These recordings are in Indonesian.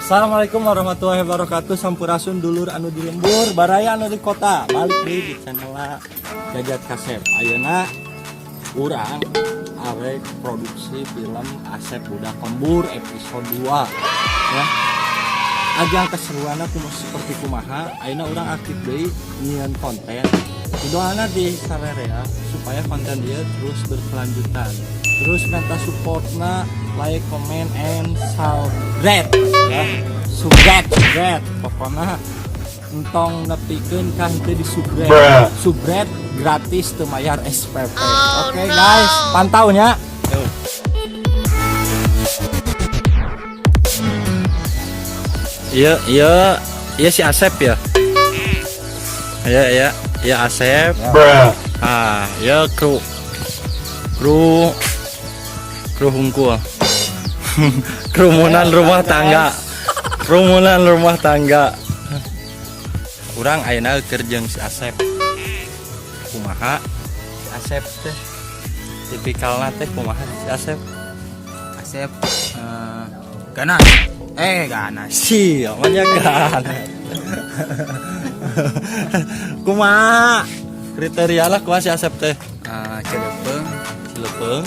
Assalamualaikum warahmatullahi wabarakatuh. Sampurasun dulur anu di lembur, baraya anu di kota. Balik deui di channel Jajat Kasep. Ayeuna urang arek produksi film Asep Budak Lembur episode 2 ya. Ajang keseruanna seperti kumaha, ayeuna urang aktif deui nyieun konten. Doana di sararea supaya konten dia terus berkelanjutan. Terus minta supportna, like, comment, and subscribe ya. Subscribe pokoknya entong nepikeun kah teu di subscribe gratis teu mayar SPP. Oke guys, pantau nya. Iya si Asep ya. Iya Asep. Ya kru hungkul. Kerumunan rumah tangga. Urang ayeuna keur jeung si Asep. Kumaha si Asep teh? Tipikalna teh kumaha si Asep? Asep ganas. Ganas. Si, namanya ganas. Kumaha kriteria lah kumaha si Asep teh? Cilepeng. Terus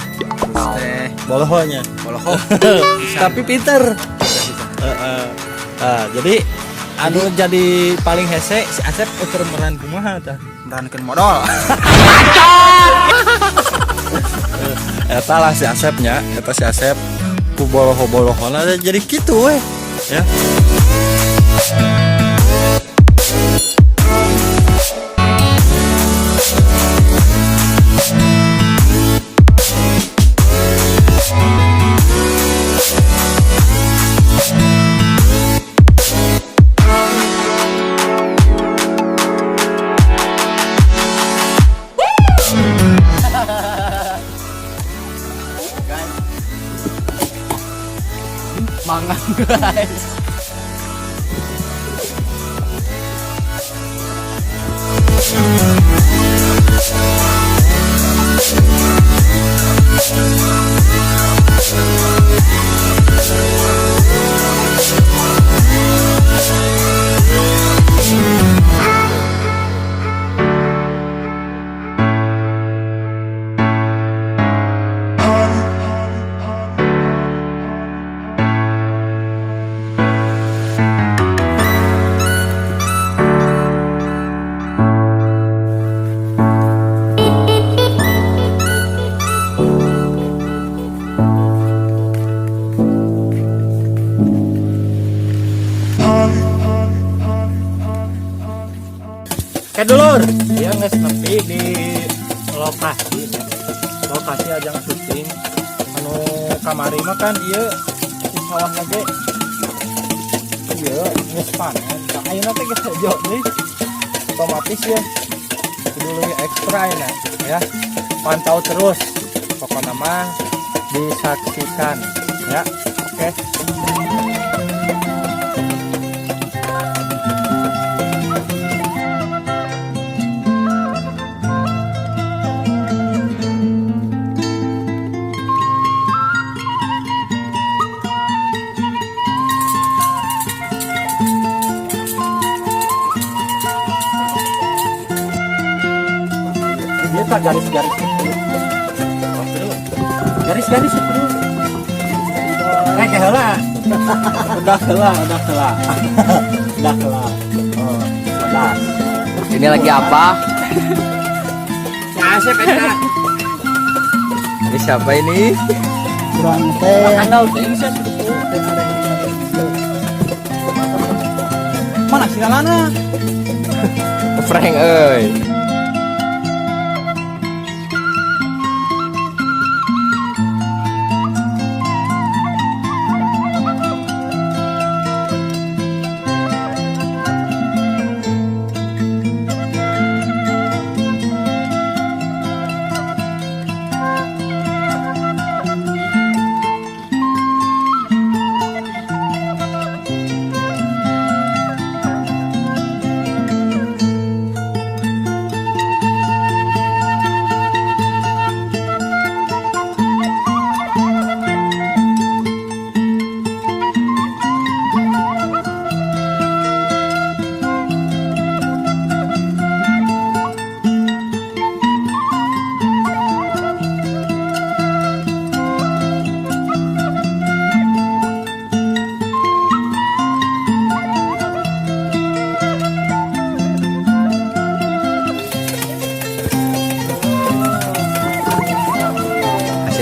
teh bolohonya. Tapi pinter. Jadi anu jadi paling hese si Asep keur meran kumaha tah? Merankeun modal. Eta lah si Asepnya, eta si Asep ku boloho-bolohona jadi kitu we ya. Mangan guys. Dulur, dia nges nepi di lokasi ajang syuting. Anu kamari mah kan ieu di sawah lagi. Ieu geus panen. Ayeuna teh geus hejo deui. Otomatis ya kudu leuwih ekstra ya. Pantau terus. Pokokna mah disaksikan ya. Oke. Dia garis-garis itu. Garis-garis itu. Heula. Udah heula. Oh, udah. Ini lagi apa? Asep eta. Ini siapa ini? Kurang teh. Handal teh bisa mana sigalana? Frank euy.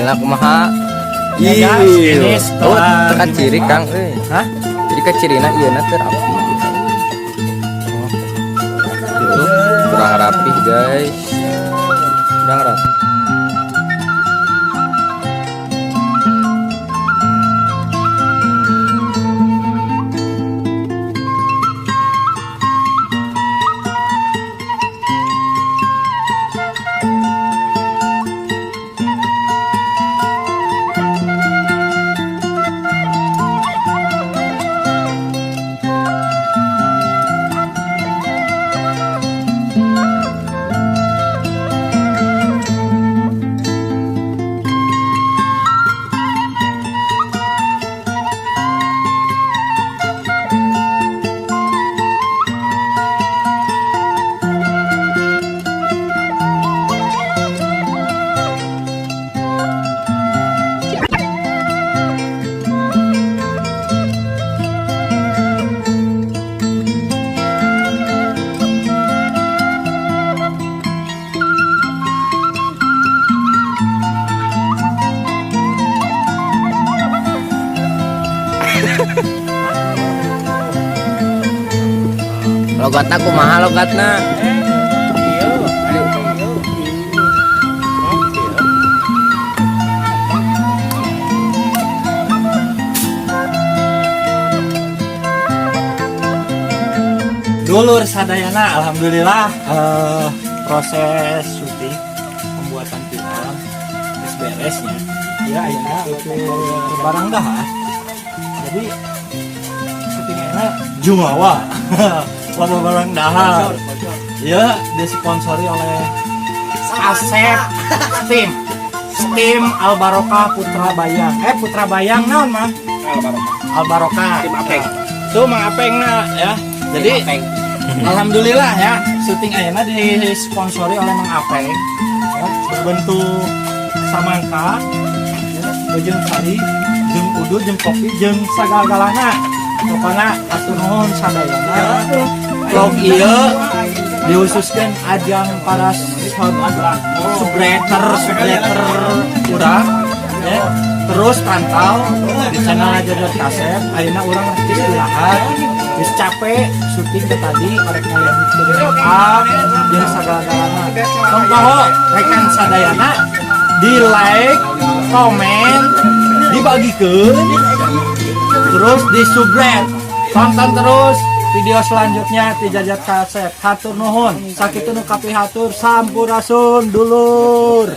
hasilnya kumaha. Ya, guys, ini Oh, setelah tekan ciri Kang Hah? Jadi ke cirina ieu na teu rapi. Tuh, kurang rapi, guys. Kurang rapi. Logatna kumaha logatna? Dulur sadayana, alhamdulillah proses syuting pembuatan film beres-beresnya. Ya, ayeuna untuk barang dahar. Jadi syutingnya Jumawa. Lama barang dahar. Ya, disponsori oleh Asep Steam Al Barokah Putra Bayang. Putra Bayang naon mah? Al Barokah. Tim Apeng. Tuh Mang Apeng ya. Jadi alhamdulillah ya, syuting ayeuna disponsori oleh Mang Apeng. Ya, berbentuk samangka, ya, jeung sari, jeung udud, jeung kopi, jeung sagala-galana. Pokona atuh nuhun sadayana. Vlog ieu dihususkeun ajang para subscriber urang ya. Terus pantau di channel Jajat Kasep. Ayeuna urang istirahat, geus capek syuting ke tadi arek ngalian jeung sagala-galana. Monggo rekan sadayana di like, komen, dibagikeun, terus di subscribe. Tonton terus video selanjutnya di Jajat Kasep. Hatur nuhun, sakitu nu kapihatur, sampurasun dulur.